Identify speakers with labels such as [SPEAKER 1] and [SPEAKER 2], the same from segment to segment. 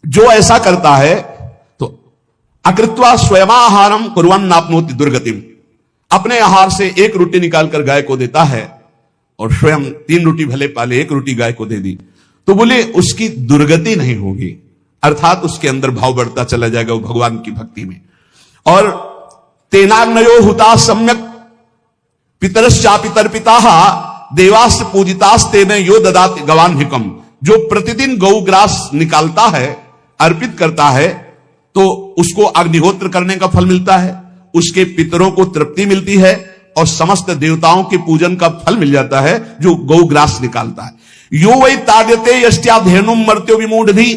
[SPEAKER 1] जो ऐसा करता है तो अकृत्वा स्वयमाहारम कुर्वन् नाप्नोति दुर्गतिम, अपने आहार से एक रोटी निकालकर गाय को देता है और स्वयं 3 रोटी भले पाले 1 रोटी गाय को दे दी, तो बोले उसकी दुर्गति नहीं होगी, अर्थात उसके अंदर भाव बढ़ता चला जाएगा वो भगवान की भक्ति में। और तेनाग्नयो हुता सम्यक पितरश्चापितर पिताः देवास् पूजितास्तेन यो ददाति गवान्हिकम, जो प्रतिदिन गौग्रास निकालता है अर्पित करता है तो उसको अग्निहोत्र करने का फल मिलता है, उसके पितरों को तृप्ति मिलती है और समस्त देवताओं के पूजन का फल मिल जाता है जो गौग्रास निकालता है। यो वै ताड्यते यष्ट्याधेनुम मर्त्यो विमूढ़धि,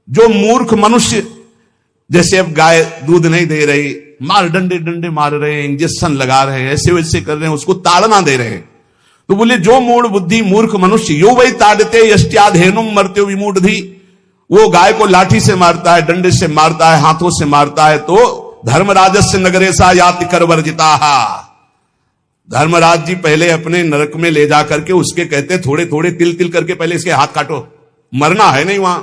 [SPEAKER 1] जो मूर्ख मनुष्य, जैसे अब गाय दूध नहीं दे रही, मार डंडे डंडे मार रहे हैं, इंजेक्शन लगा रहे हैं, ऐसे वैसे कर रहे हैं, उसको ताड़ना दे रहे हैं, तो बोले जो मूढ़ बुद्धि मूर्ख मनुष्य, यो वै ताड्यते यष्ट्याधेनुम मर्त्यो विमूढ़धि, वो गाय को लाठी से मारता है, डंडे से मारता है, हाथों से मारता है, तो धर्मराजस्य नगरेशा याति करवर्जिताः, धर्मराज जी पहले अपने नरक में ले जाकर के उसके कहते थोड़े थोड़े तिल तिल करके पहले इसके हाथ काटो, मरना है नहीं वहां,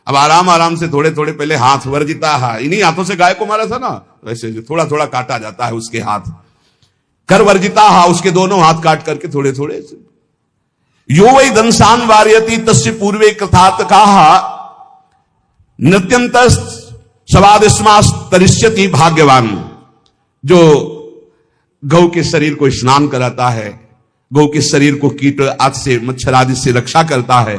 [SPEAKER 1] अब आराम आराम से थोड़े थोड़े पहले हाथ वर्जिता है, इन्हीं हाथों से गाय को मारा था ना, वैसे थोड़ा थोड़ा काटा जाता है उसके हाथ, कर वर्जिता है, उसके दोनों हाथ काट करके थोड़े थोड़े। यो वै दंसान वार्यति तस्य पूर्वे कृतार्थ कहा नृत्यंत सवादिस्मास तरिष्यति भाग्यवान, जो गौ के शरीर को स्नान कराता है, गौ के शरीर को कीट आदि से मच्छर आदि से रक्षा करता है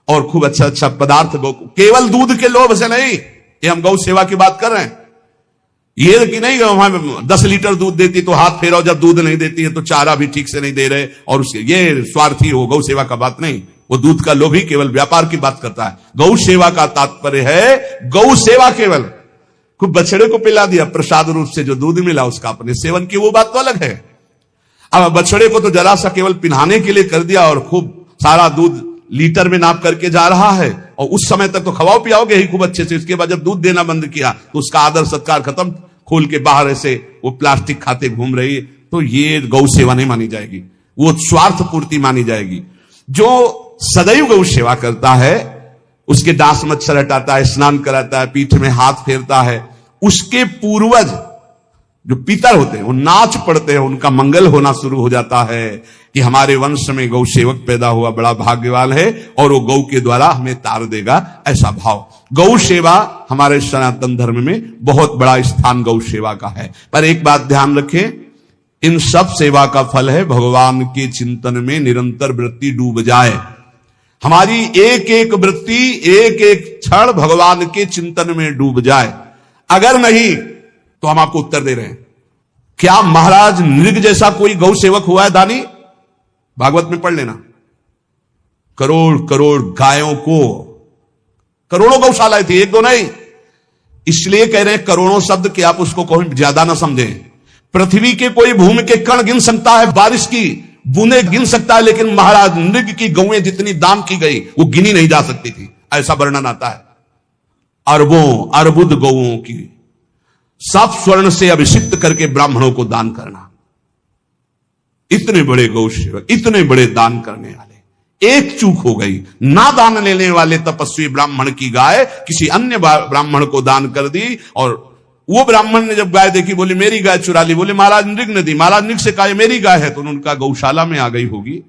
[SPEAKER 1] और खूब अच्छा अच्छा पदार्थ गौ, केवल दूध के लोभ से नहीं, ये हम गौ सेवा की बात कर रहे हैं, ये कि नहीं वहां 10 लीटर दूध देती तो हाथ फेरो, जब दूध नहीं देती है तो चारा भी ठीक से नहीं दे रहे, और उसके ये स्वार्थी हो, गौ सेवा का बात नहीं, वो दूध का लोभी केवल व्यापार की बात करता है। गौ सेवा का तात्पर्य है गौ सेवा, केवल खूब बछड़े को पिला दिया प्रसाद रूप से जो दूध मिला उसका अपने सेवन की, वो बात तो अलग है। अब बछड़े को तो जरा सा केवल पिन्हाने के लिए कर दिया और खूब सारा दूध लीटर में नाप करके जा रहा है, और उस समय तक तो खवाओ पियाओगे ही खूब अच्छे से, उसके बाद जब दूध देना बंद किया तो उसका आदर सत्कार खत्म, खोल के बाहर ऐसे वो प्लास्टिक खाते घूम रही है, तो ये गौ सेवा नहीं मानी जाएगी, वो स्वार्थ पूर्ति मानी जाएगी। जो सदैव गौ सेवा करता है, उसके दांत मच्छर हटाता है, स्नान कराता है, पीठ में हाथ फेरता है, उसके पूर्वज जो पितर होते हैं वो नाच पड़ते हैं, उनका मंगल होना शुरू हो जाता है कि हमारे वंश में गौ सेवक पैदा हुआ, बड़ा भाग्यवान है और वो गौ के द्वारा हमें तार देगा, ऐसा भाव। गौ सेवा हमारे सनातन धर्म में बहुत बड़ा स्थान गौ सेवा का है। पर एक बात ध्यान रखें, इन सब सेवा का फल है भगवान के चिंतन में निरंतर वृत्ति डूब जाए, हमारी एक एक वृत्ति एक एक क्षण भगवान के चिंतन में डूब जाए, अगर नहीं तो हम आपको उत्तर दे रहे हैं। क्या महाराज नृग जैसा कोई गौ सेवक हुआ है दानी? भागवत में पढ़ लेना, करोड़ करोड़ गायों को, करोड़ों गौशालाएं थी, एक दो नहीं, इसलिए कह रहे हैं करोड़ों शब्द कि आप उसको कोई ज्यादा ना समझें। पृथ्वी के कोई भूमि के कण गिन सकता है, बारिश की बूंदे गिन सकता है, लेकिन महाराज नृग की गौएं जितनी दान की गई वो गिनी नहीं जा सकती थी, ऐसा वर्णन आता है। अरबों अर्बुद गौओं की सब स्वर्ण से अभिषिक्त करके ब्राह्मणों को दान करना, इतने बड़े गौ सेवक, इतने बड़े दान करने वाले, एक चूक हो गई, ना दान लेने वाले तपस्वी ब्राह्मण की गाय किसी अन्य ब्राह्मण को दान कर दी, और वो ब्राह्मण ने जब गाय देखी बोले मेरी गाय चुरा ली, बोले महाराज नृग ने दी, महाराज नृग से कहा मेरी गाय है, तो उनका गौशाला में आ गई होगी,